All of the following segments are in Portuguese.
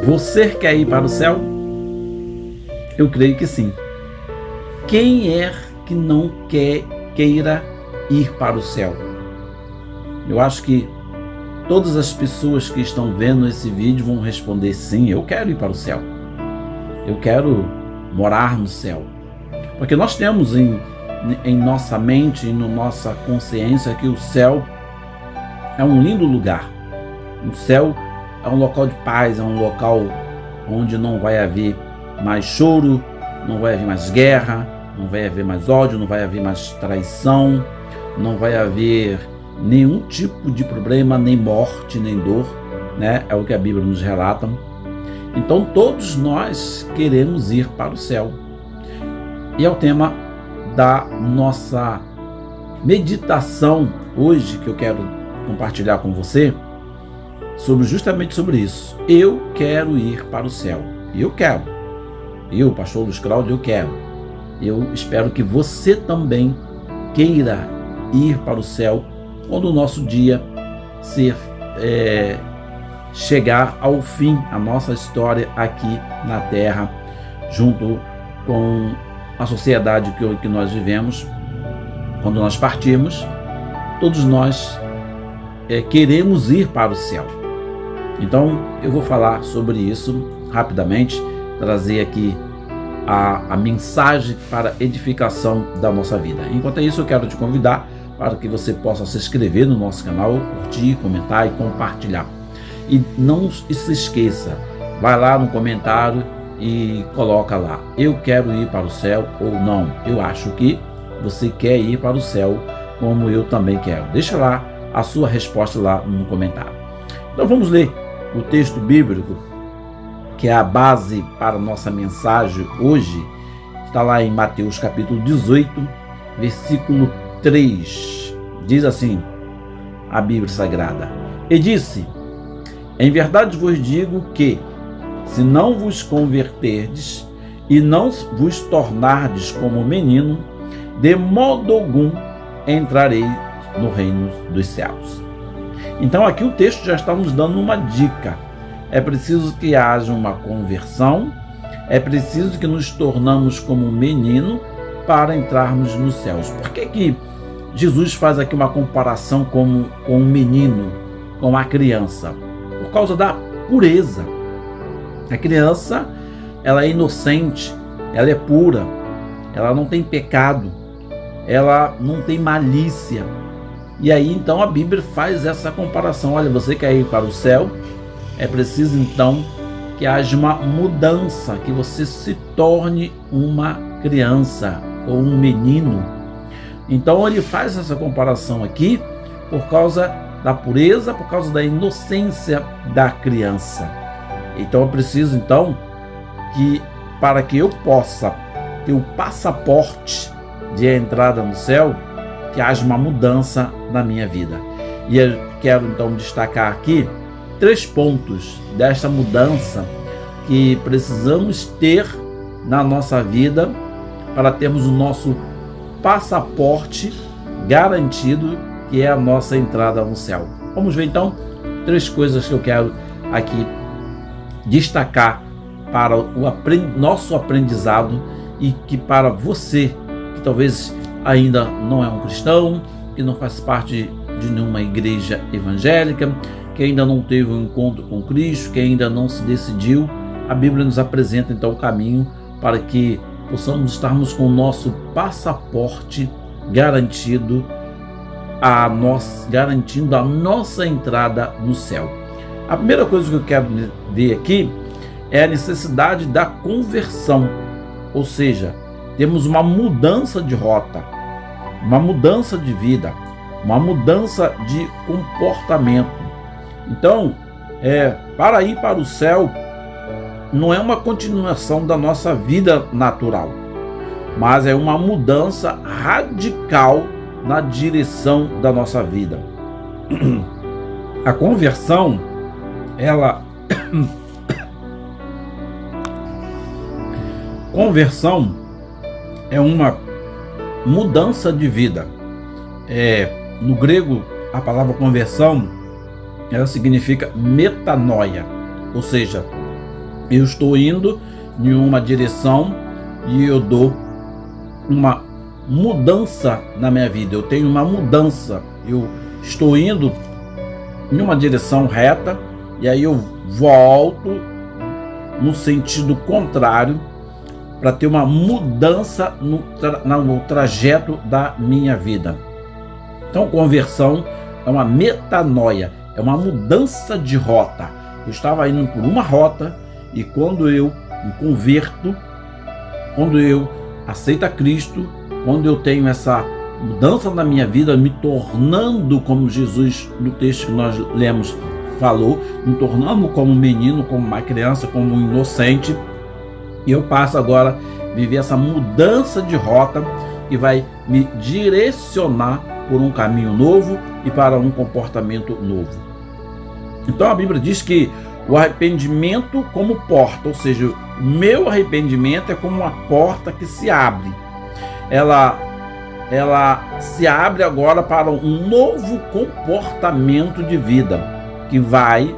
Você quer ir para o céu? Eu creio que sim. Quem é que não queira ir para o céu? Eu acho que todas as pessoas que estão vendo esse vídeo vão responder sim, eu quero ir para o céu. Eu quero morar no céu. Porque nós temos em nossa mente e na nossa consciência que o céu é um lindo lugar. O céu é um local de paz, é um local onde não vai haver mais choro, não vai haver mais guerra, não vai haver mais ódio, não vai haver mais traição, não vai haver nenhum tipo de problema, nem morte, nem dor, né? É o que a Bíblia nos relata. Então todos nós queremos ir para o céu. E é o tema da nossa meditação hoje que eu quero compartilhar com você, justamente sobre isso. Eu quero ir para o céu. Eu quero. Eu, pastor Luiz Cláudio, eu quero. Eu espero que você também queira ir para o céu quando o nosso dia chegar ao fim, a nossa história aqui na Terra, junto com a sociedade que nós vivemos. Quando nós partirmos, todos nós queremos ir para o céu. Então eu vou falar sobre isso rapidamente, trazer aqui a mensagem para edificação da nossa vida. Enquanto isso, eu quero te convidar para que você possa se inscrever no nosso canal, curtir, comentar e compartilhar. E não se esqueça, vai lá no comentário e coloca lá, eu quero ir para o céu ou não. Eu acho que você quer ir para o céu como eu também quero. Deixa lá a sua resposta lá no comentário. Então vamos ler o texto bíblico que é a base para a nossa mensagem hoje. Está lá em Mateus capítulo 18, versículo 3. Diz assim a Bíblia Sagrada: E disse: Em verdade vos digo que, se não vos converterdes e não vos tornardes como menino, de modo algum entrareis no reino dos céus. Então aqui o texto já está nos dando uma dica. É preciso que haja uma conversão, é preciso que nos tornamos como um menino para entrarmos nos céus. Por que Jesus faz aqui uma comparação com um menino, com a criança? Por causa da pureza. A criança, ela é inocente, ela é pura, ela não tem pecado, ela não tem malícia. E aí então a Bíblia faz essa comparação. Olha, você quer ir para o céu? É preciso então que haja uma mudança, que você se torne uma criança ou um menino. Então ele faz essa comparação aqui por causa da pureza, por causa da inocência da criança. Então eu preciso então que, para que eu possa ter o passaporte de entrada no céu, que haja uma mudança na minha vida. E eu quero então destacar aqui 3 pontos desta mudança que precisamos ter na nossa vida para termos o nosso passaporte garantido, que é a nossa entrada no céu. Vamos ver então 3 coisas que eu quero aqui destacar para o nosso aprendizado, e que para você que talvez ainda não é um cristão, que não faz parte de nenhuma igreja evangélica, que ainda não teve um encontro com Cristo, que ainda não se decidiu, a Bíblia nos apresenta então o caminho para que possamos estarmos com o nosso passaporte garantindo a nossa entrada no céu. A primeira coisa que eu quero ver aqui é a necessidade da conversão, ou seja, temos uma mudança de rota, uma mudança de vida, uma mudança de comportamento. Então, para ir para o céu, não é uma continuação da nossa vida natural, mas é uma mudança radical na direção da nossa vida. A conversão, conversão é uma mudança de vida. No grego, a palavra conversão, ela significa metanoia, ou seja, Eu estou indo em uma direção e eu dou uma mudança na minha vida. Eu tenho uma mudança. Eu estou indo em uma direção reta e aí eu volto no sentido contrário para ter uma mudança no trajeto da minha vida. Então, conversão é uma metanoia, é uma mudança de rota. Eu estava indo por uma rota e quando eu me converto, quando eu aceito a Cristo, quando eu tenho essa mudança na minha vida, me tornando como Jesus, no texto que nós lemos, falou, me tornando como um menino, como uma criança, como um inocente, e eu passo agora a viver essa mudança de rota que vai me direcionar por um caminho novo e para um comportamento novo. Então a Bíblia diz que o arrependimento como porta, ou seja, o meu arrependimento é como uma porta que se abre. Ela se abre agora para um novo comportamento de vida, que vai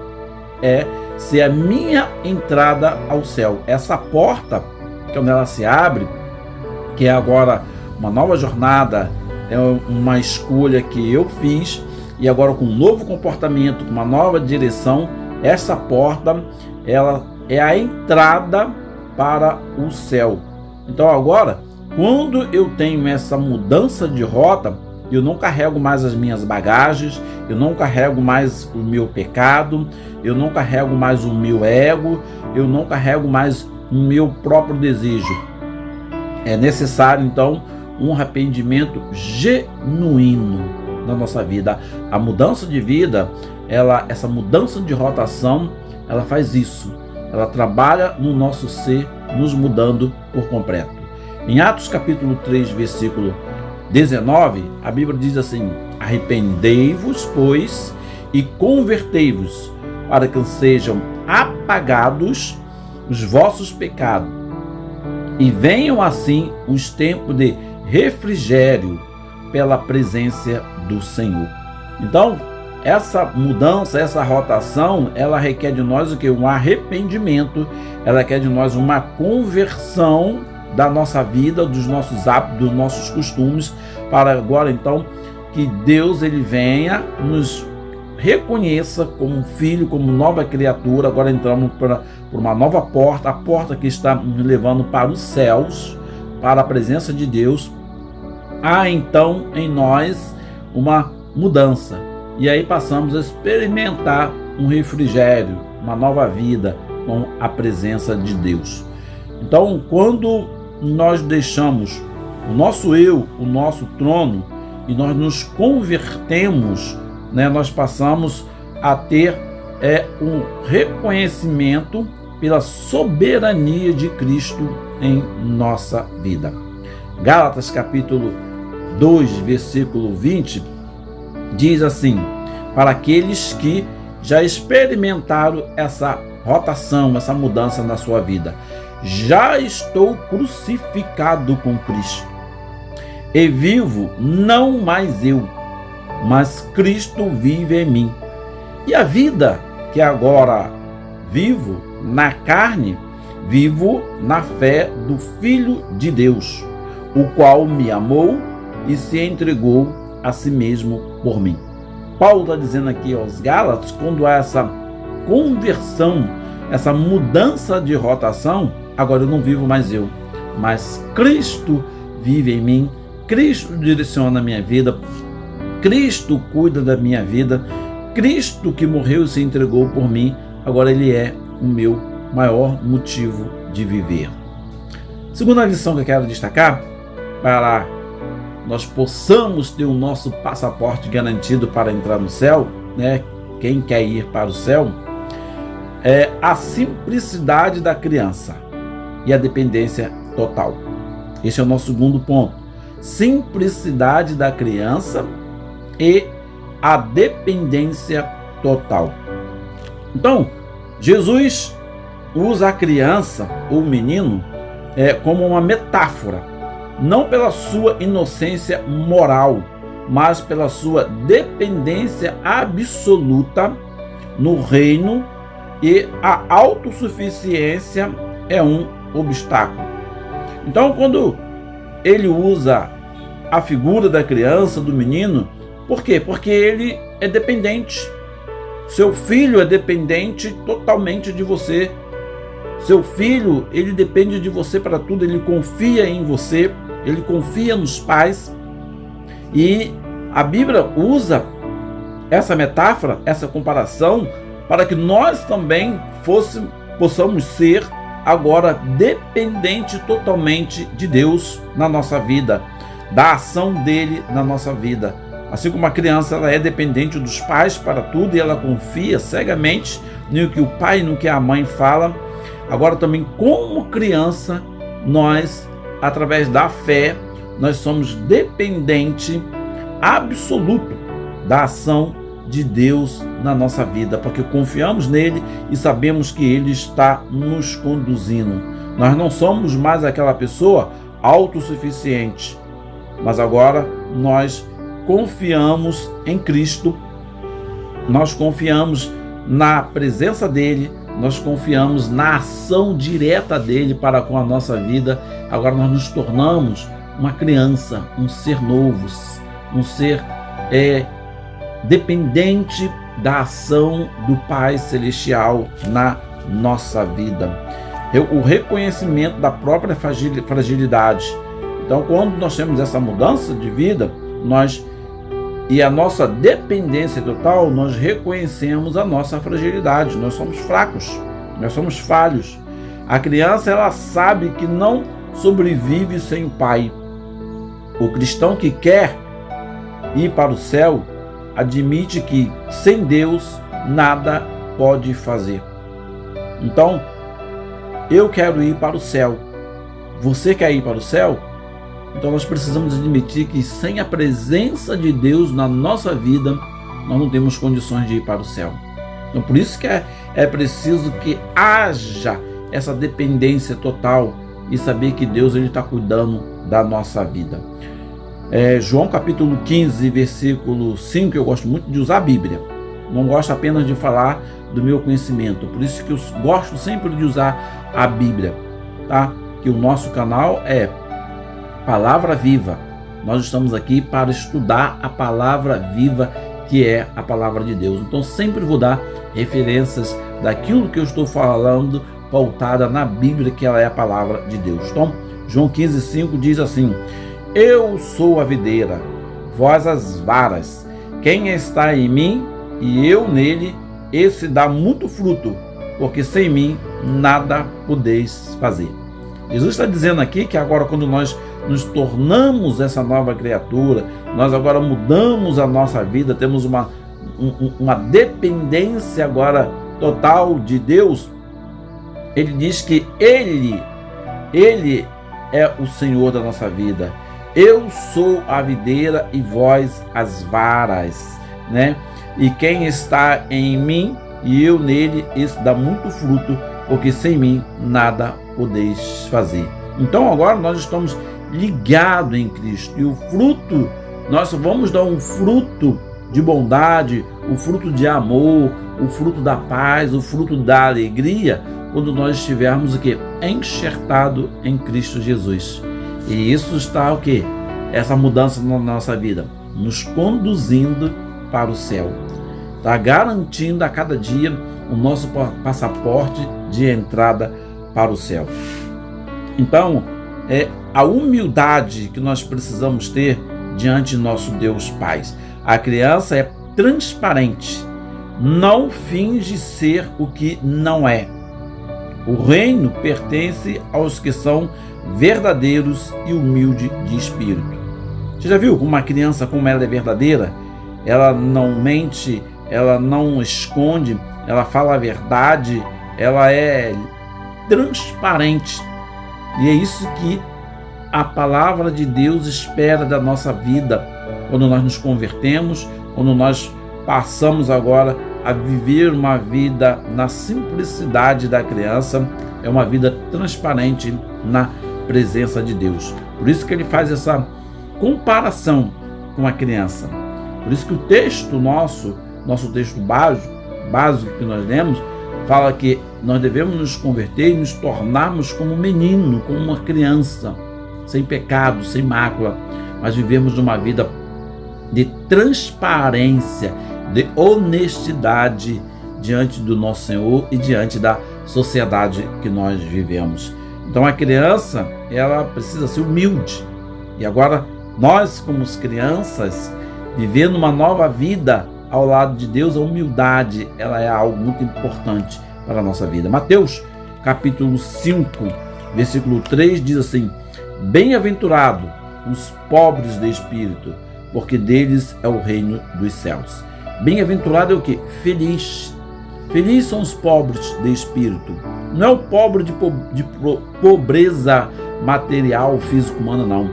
ser a minha entrada ao céu. Essa porta, quando ela se abre, que é agora uma nova jornada, é uma escolha que eu fiz, e agora com um novo comportamento, com uma nova direção, essa porta, ela é a entrada para o céu. Então agora, quando eu tenho essa mudança de rota, eu não carrego mais as minhas bagagens, eu não carrego mais o meu pecado, eu não carrego mais o meu ego, eu não carrego mais o meu próprio desejo. É necessário, então, um arrependimento genuíno na nossa vida. A mudança de vida, essa mudança de rotação, ela faz isso. Ela trabalha no nosso ser, nos mudando por completo. Em Atos capítulo 3, versículo 19, a Bíblia diz assim: arrependei-vos, pois, e convertei-vos, para que sejam apagados os vossos pecados, e venham assim os tempos de refrigério pela presença do Senhor. Então, essa mudança, essa rotação, ela requer de nós o que? Um arrependimento, ela requer de nós uma conversão da nossa vida, dos nossos hábitos, dos nossos costumes, para agora então que Deus ele venha, nos reconheça como filho, como nova criatura. Agora entramos por uma nova porta, a porta que está nos levando para os céus, para a presença de Deus. Há então em nós uma mudança, e aí passamos a experimentar um refrigério, uma nova vida com a presença de Deus. Então, quando nós deixamos o nosso eu, o nosso trono, e nós nos convertemos, nós passamos a ter um reconhecimento pela soberania de Cristo em nossa vida. Gálatas capítulo 2, versículo 20, diz assim: para aqueles que já experimentaram essa rotação, essa mudança na sua vida, já estou crucificado com Cristo, e vivo não mais eu, mas Cristo vive em mim. E a vida que agora vivo na carne, vivo na fé do Filho de Deus, o qual me amou e se entregou a si mesmo por mim. Paulo está dizendo aqui aos Gálatas, quando há essa conversão, essa mudança de rotação, agora eu não vivo mais eu, mas Cristo vive em mim, Cristo direciona a minha vida, Cristo cuida da minha vida, Cristo que morreu e se entregou por mim, agora Ele é o meu maior motivo de viver. Segunda lição que eu quero destacar, para nós possamos ter o nosso passaporte garantido para entrar no céu, quem quer ir para o céu, é a simplicidade da criança e a dependência total. Esse é o nosso segundo ponto. Simplicidade da criança e a dependência total. Então, Jesus usa a criança ou o menino como uma metáfora, não pela sua inocência moral, mas pela sua dependência absoluta no reino e a autossuficiência é um obstáculo. Então, quando ele usa a figura da criança, do menino, por quê? Porque ele é dependente. Seu filho é dependente totalmente de você. Seu filho, ele depende de você para tudo, ele confia em você, ele confia nos pais. E a Bíblia usa essa metáfora, essa comparação, para que nós também possamos ser agora dependente totalmente de Deus na nossa vida, da ação dele na nossa vida. Assim como a criança, ela é dependente dos pais para tudo e ela confia cegamente no que o pai e no que a mãe fala. Agora também, como criança, nós, através da fé, nós somos dependente absoluto da ação de Deus na nossa vida, porque confiamos nele e sabemos que ele está nos conduzindo. Nós não somos mais aquela pessoa autossuficiente, mas agora nós confiamos em Cristo, nós confiamos na presença dele, nós confiamos na ação direta dele para com a nossa vida. Agora nós nos tornamos uma criança, um ser novo, um ser dependente da ação do Pai Celestial na nossa vida. O reconhecimento da própria fragilidade. Então, quando nós temos essa mudança de vida, e a nossa dependência total, nós reconhecemos a nossa fragilidade. Nós somos fracos, nós somos falhos. A criança, ela sabe que não sobrevive sem o pai. O cristão que quer ir para o céu admite que sem Deus nada pode fazer. Então, eu quero ir para o céu. Você quer ir para o céu? Então nós precisamos admitir que sem a presença de Deus na nossa vida, nós não temos condições de ir para o céu. Então por isso que é preciso que haja essa dependência total e saber que Deus está cuidando da nossa vida. João capítulo 15, versículo 5, eu gosto muito de usar a Bíblia. Não gosto apenas de falar do meu conhecimento. Por isso que eu gosto sempre de usar a Bíblia, tá? Que o nosso canal é Palavra Viva. Nós estamos aqui para estudar a palavra viva, que é a palavra de Deus. Então sempre vou dar referências daquilo que eu estou falando, pautada na Bíblia, que ela é a palavra de Deus. Então, João 15:5 diz assim: eu sou a videira, vós as varas. Quem está em mim e eu nele, esse dá muito fruto, porque sem mim nada podeis fazer. Jesus está dizendo aqui que agora, quando nós nos tornamos essa nova criatura, nós agora mudamos a nossa vida, temos uma dependência agora total de Deus. Ele diz que Ele é o Senhor da nossa vida. Eu sou a videira e vós as varas, né? E quem está em mim e eu nele, esse dá muito fruto, porque sem mim nada podeis fazer. Então agora nós estamos ligados em Cristo, e o fruto, nós vamos dar um fruto de bondade, o fruto de amor, o fruto da paz, o fruto da alegria, quando nós estivermos o quê? Enxertado em Cristo Jesus. E isso está o quê? Essa mudança na nossa vida, nos conduzindo para o céu. Está garantindo a cada dia o nosso passaporte de entrada para o céu. Então, a humildade que nós precisamos ter diante de nosso Deus Pai. A criança é transparente, não finge ser o que não é. O reino pertence aos que são verdadeiros e humildes de espírito. Você já viu uma criança como ela é verdadeira? Ela não mente, ela não esconde, ela fala a verdade, ela é transparente. E é isso que a palavra de Deus espera da nossa vida, quando nós nos convertemos, quando nós passamos agora a viver uma vida na simplicidade da criança, é uma vida transparente na presença de Deus. Por isso que ele faz essa comparação com a criança. Por isso que o texto nosso texto básico que nós lemos, fala que nós devemos nos converter e nos tornarmos como um menino, como uma criança, sem pecado, sem mácula, mas vivemos uma vida de transparência, de honestidade diante do nosso Senhor e diante da sociedade que nós vivemos. Então a criança, ela precisa ser humilde. E agora nós, como crianças, vivendo uma nova vida ao lado de Deus, a humildade, ela é algo muito importante para a nossa vida. Mateus, capítulo 5, versículo 3, diz assim: bem-aventurado os pobres de espírito, porque deles é o reino dos céus. Bem-aventurado é o quê? Feliz. Feliz são os pobres de espírito. Não é o pobre de pobreza material, físico, humana, não.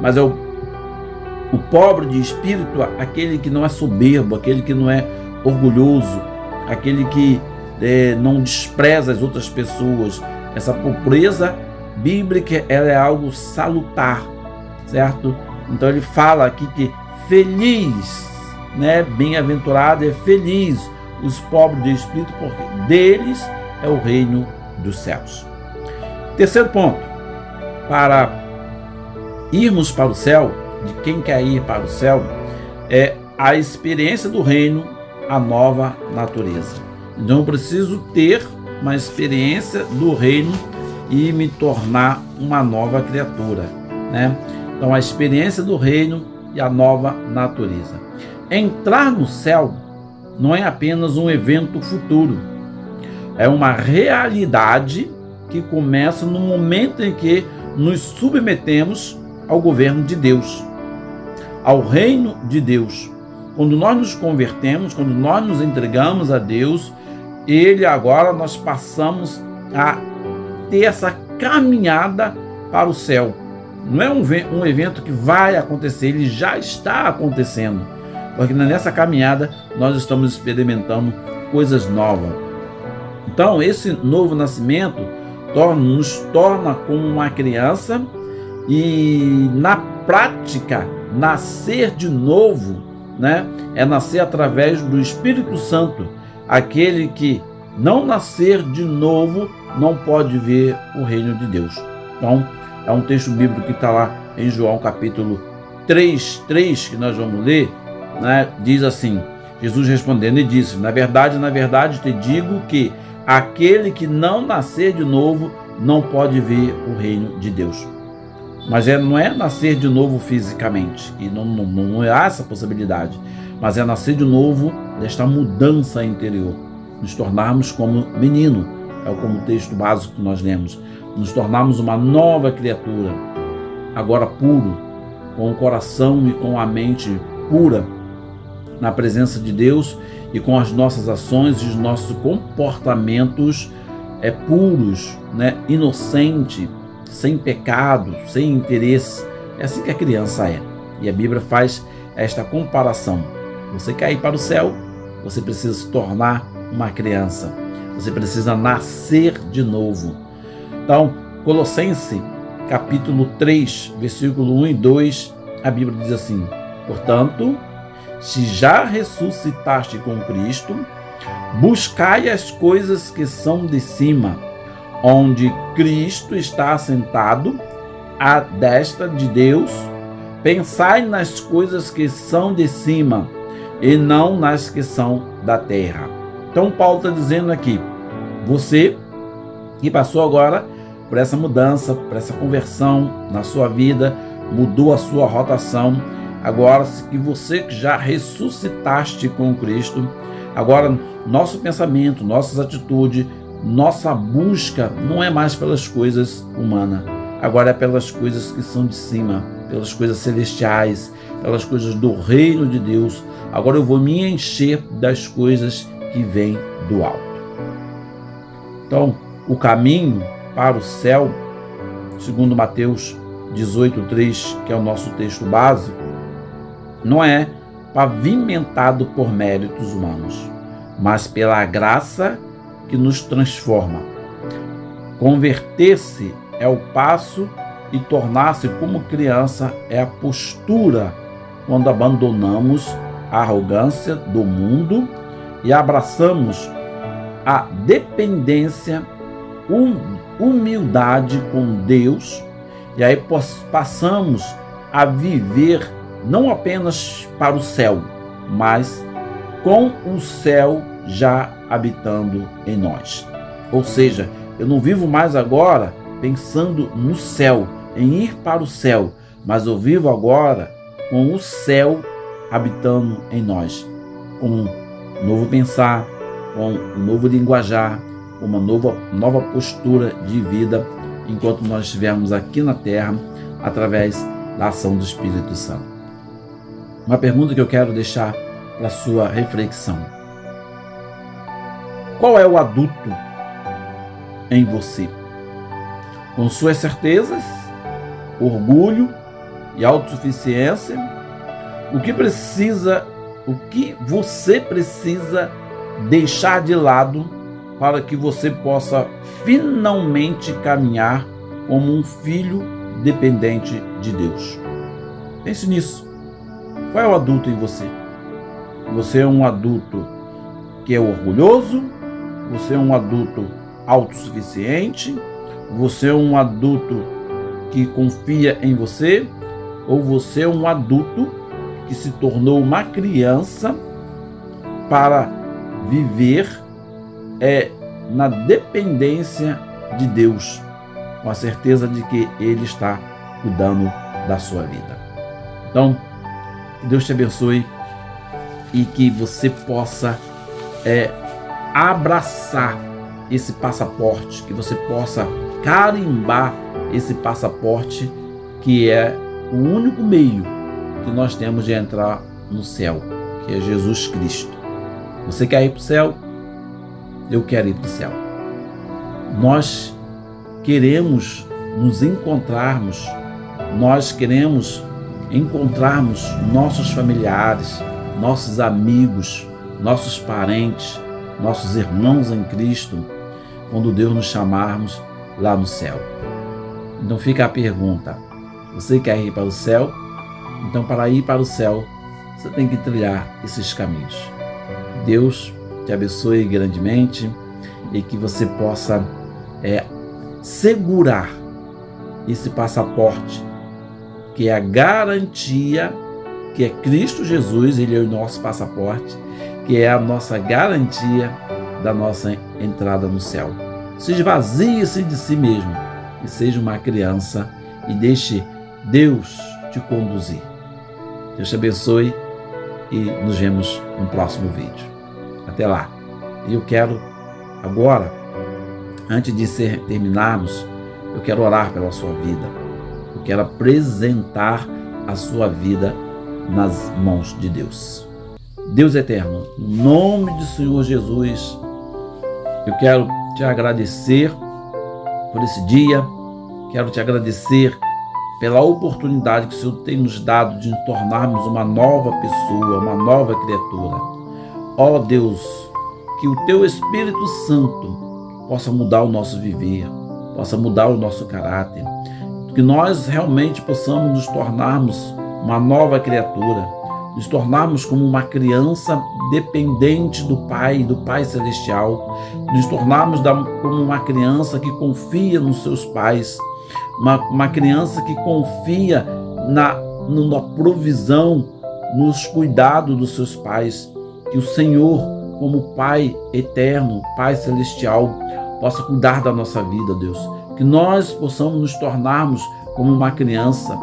Mas é o pobre de espírito, aquele que não é soberbo, aquele que não é orgulhoso, aquele que não despreza as outras pessoas. Essa pobreza bíblica, ela é algo salutar, certo? Então ele fala aqui que feliz, né? Bem-aventurado é feliz os pobres de espírito, porque deles é o reino dos céus. Terceiro ponto, para irmos para o céu, de quem quer ir para o céu, é a experiência do reino, a nova natureza. Então eu preciso ter uma experiência do reino e me tornar uma nova criatura, né? Então a experiência do reino e a nova natureza. Entrar no céu não é apenas um evento futuro, é uma realidade que começa no momento em que nos submetemos ao governo de Deus, ao reino de Deus. Quando nós nos convertemos, quando nós nos entregamos a Deus, nós passamos a ter essa caminhada para o céu. Não é um evento que vai acontecer, ele já está acontecendo, porque nessa caminhada nós estamos experimentando coisas novas. Então esse novo nascimento nos torna como uma criança, e na prática nascer de novo, né, é nascer através do Espírito Santo. Aquele que não nascer de novo não pode ver o reino de Deus. Então é um texto bíblico que está lá em João capítulo 3, que nós vamos ler, né? Diz assim: Jesus respondendo e disse: na verdade te digo que aquele que não nascer de novo não pode ver o reino de Deus. Mas não é nascer de novo fisicamente, e não há essa possibilidade, mas é nascer de novo desta mudança interior, nos tornarmos como menino, é como o texto básico que nós lemos, nos tornarmos uma nova criatura, agora puro, com o coração e com a mente pura, na presença de Deus, e com as nossas ações e os nossos comportamentos puros, né? Inocente, sem pecado, sem interesse. É assim que a criança é. E a Bíblia faz esta comparação. Você quer ir para o céu, você precisa se tornar uma criança. Você precisa nascer de novo. Então, Colossenses, capítulo 3, versículo 1 e 2, a Bíblia diz assim: portanto, se já ressuscitaste com Cristo, buscai as coisas que são de cima, onde Cristo está assentado à destra de Deus. Pensai nas coisas que são de cima e não nas que são da terra. Então Paulo está dizendo aqui: você que passou agora por essa mudança, por essa conversão na sua vida, mudou a sua rotação, agora que você que já ressuscitaste com Cristo, agora nosso pensamento, nossas atitudes, nossa busca não é mais pelas coisas humanas, agora é pelas coisas que são de cima, pelas coisas celestiais, pelas coisas do reino de Deus. Agora eu vou me encher das coisas que vêm do alto. Então, o caminho para o céu, segundo Mateus 18:3, que é o nosso texto básico, não é pavimentado por méritos humanos, mas pela graça que nos transforma. Converter-se é o passo e tornar-se como criança é a postura quando abandonamos a arrogância do mundo e abraçamos a dependência, humildade com Deus, e aí passamos a viver não apenas para o céu, mas com o céu já habitando em nós. Ou seja, eu não vivo mais agora pensando no céu, em ir para o céu, mas eu vivo agora com o céu habitando em nós, com um novo pensar, com um novo linguajar, uma nova postura de vida, enquanto nós estivermos aqui na terra, através da ação do Espírito Santo. Uma pergunta que eu quero deixar para a sua reflexão: qual é o adulto em você? Com suas certezas, orgulho e autossuficiência, o que você precisa deixar de lado para que você possa finalmente caminhar como um filho dependente de Deus? Pense nisso. Qual é o adulto em você? Você é um adulto que é orgulhoso? Você é um adulto autossuficiente? Você é um adulto que confia em você? Ou você é um adulto que se tornou uma criança para viver na dependência de Deus, com a certeza de que Ele está cuidando da sua vida? Então, que Deus te abençoe e que você possa abraçar esse passaporte, que você possa carimbar esse passaporte, que é o único meio que nós temos de entrar no céu, que é Jesus Cristo. Você quer ir para o céu? Eu quero ir para o céu. Nós queremos nos encontrarmos, nós queremos encontrarmos nossos familiares, nossos amigos, nossos parentes, nossos irmãos em Cristo, quando Deus nos chamarmos lá no céu. Então fica a pergunta: você quer ir para o céu? Então, para ir para o céu, você tem que trilhar esses caminhos. Deus te abençoe grandemente e que você possa segurar esse passaporte, que é a garantia, que é Cristo Jesus. Ele é o nosso passaporte, que é a nossa garantia da nossa entrada no céu. Se esvazie-se de si mesmo e seja uma criança e deixe Deus te conduzir. Deus te abençoe e nos vemos no próximo vídeo. Até lá. E eu quero agora, antes de terminarmos, eu quero orar pela sua vida. Eu quero apresentar a sua vida nas mãos de Deus. Deus eterno, em nome do Senhor Jesus, eu quero te agradecer por esse dia, quero te agradecer pela oportunidade que o Senhor tem nos dado de nos tornarmos uma nova pessoa, uma nova criatura. Ó Deus, que o Teu Espírito Santo possa mudar o nosso viver, possa mudar o nosso caráter, que nós realmente possamos nos tornarmos uma nova criatura, nos tornarmos como uma criança dependente do Pai Celestial, nos tornarmos como uma criança que confia nos seus pais, uma criança que confia na provisão, nos cuidados dos seus pais. Que o Senhor, como Pai eterno, Pai Celestial, possa cuidar da nossa vida, Deus. Que nós possamos nos tornarmos como uma criança,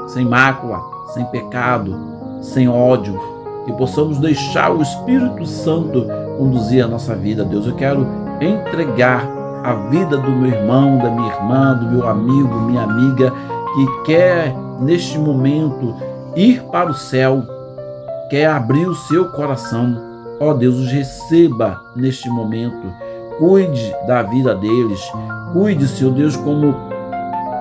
sem mácula, sem pecado, sem ódio. Que possamos deixar o Espírito Santo conduzir a nossa vida, Deus. Eu quero entregar a vida do meu irmão, da minha irmã, do meu amigo, minha amiga, que quer neste momento ir para o céu, quer abrir o seu coração. Ó Deus, os receba neste momento. Cuide da vida deles. Cuide, Senhor Deus, como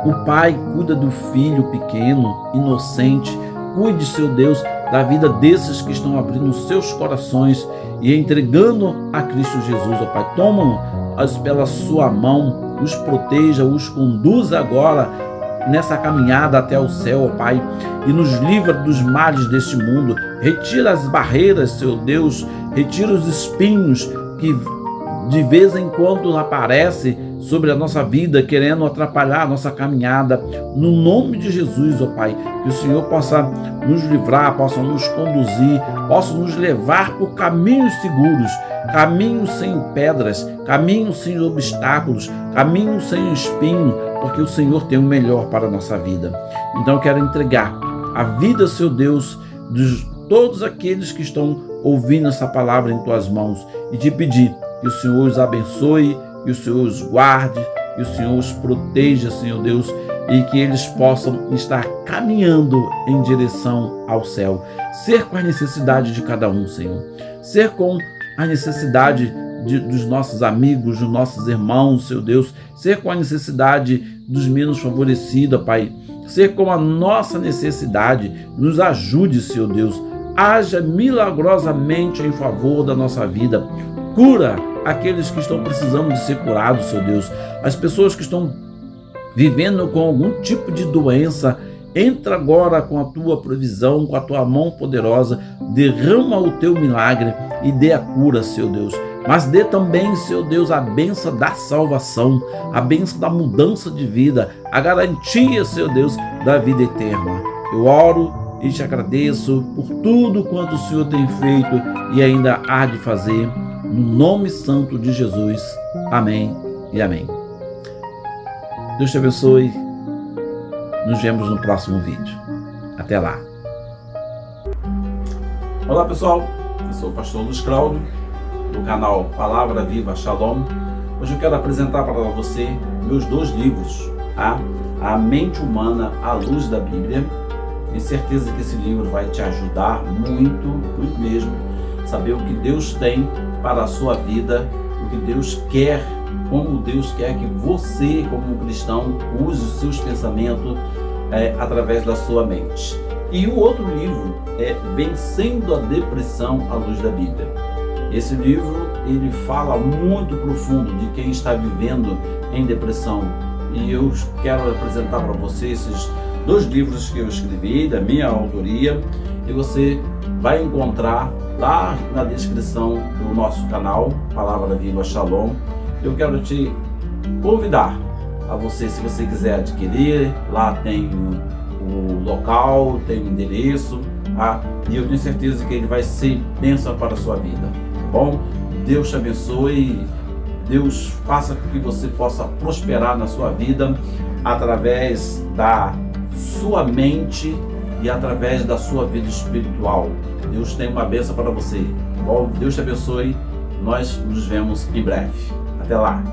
o pai cuida do filho pequeno, inocente. Cuide, Senhor Deus, da vida desses que estão abrindo os seus corações e entregando a Cristo Jesus, ó Pai. Toma-os pela sua mão, os proteja, os conduza agora nessa caminhada até o céu, ó Pai, e nos livra dos males deste mundo. Retira as barreiras, Senhor Deus, retira os espinhos que de vez em quando aparece sobre a nossa vida, querendo atrapalhar a nossa caminhada. No nome de Jesus, ó Pai, que o Senhor possa nos livrar, possa nos conduzir, possa nos levar por caminhos seguros, caminhos sem pedras, caminhos sem obstáculos, caminhos sem espinho, porque o Senhor tem o melhor para a nossa vida. Então eu quero entregar a vida, Seu Deus, de todos aqueles que estão ouvindo essa palavra em Tuas mãos e te pedir que o Senhor os abençoe, que o Senhor os guarde, que o Senhor os proteja, Senhor Deus, e que eles possam estar caminhando em direção ao céu. Ser com a necessidade de cada um, Senhor. Ser com a necessidade dos nossos amigos, dos nossos irmãos, Senhor Deus. Ser com a necessidade dos menos favorecidos, Pai. Ser com a nossa necessidade. Nos ajude, Senhor Deus. Haja milagrosamente em favor da nossa vida. Cura aqueles que estão precisando de ser curados, Senhor Deus. As pessoas que estão vivendo com algum tipo de doença, entra agora com a Tua provisão, com a Tua mão poderosa, derrama o Teu milagre e dê a cura, Senhor Deus. Mas dê também, Senhor Deus, a bênção da salvação, a bênção da mudança de vida, a garantia, Senhor Deus, da vida eterna. Eu oro e te agradeço por tudo quanto o Senhor tem feito e ainda há de fazer. No nome santo de Jesus. Amém e amém. Deus te abençoe. Nos vemos no próximo vídeo. Até lá. Olá, pessoal. Eu sou o pastor Luiz Cláudio, do canal Palavra Viva Shalom. Hoje eu quero apresentar para você meus 2 livros, A Mente Humana à Luz da Bíblia. Tenho certeza que esse livro vai te ajudar muito, muito mesmo, saber o que Deus tem para a sua vida, o que Deus quer, como Deus quer que você, como cristão, use os seus pensamentos através da sua mente. E o outro livro é Vencendo a Depressão à Luz da Bíblia. Esse livro, ele fala muito profundo de quem está vivendo em depressão. E eu quero apresentar para você esses 2 livros que eu escrevi, da minha autoria, e você vai encontrar lá na descrição do nosso canal, Palavra Viva Shalom. Eu quero te convidar a você, se você quiser adquirir, lá tem o local, tem o endereço, e eu tenho certeza que ele vai ser bênção para a sua vida, tá bom? Deus te abençoe, Deus faça com que você possa prosperar na sua vida através da sua mente e através da sua vida espiritual. Deus tem uma bênção para você, tá bom? Deus te abençoe, nós nos vemos em breve. Até lá!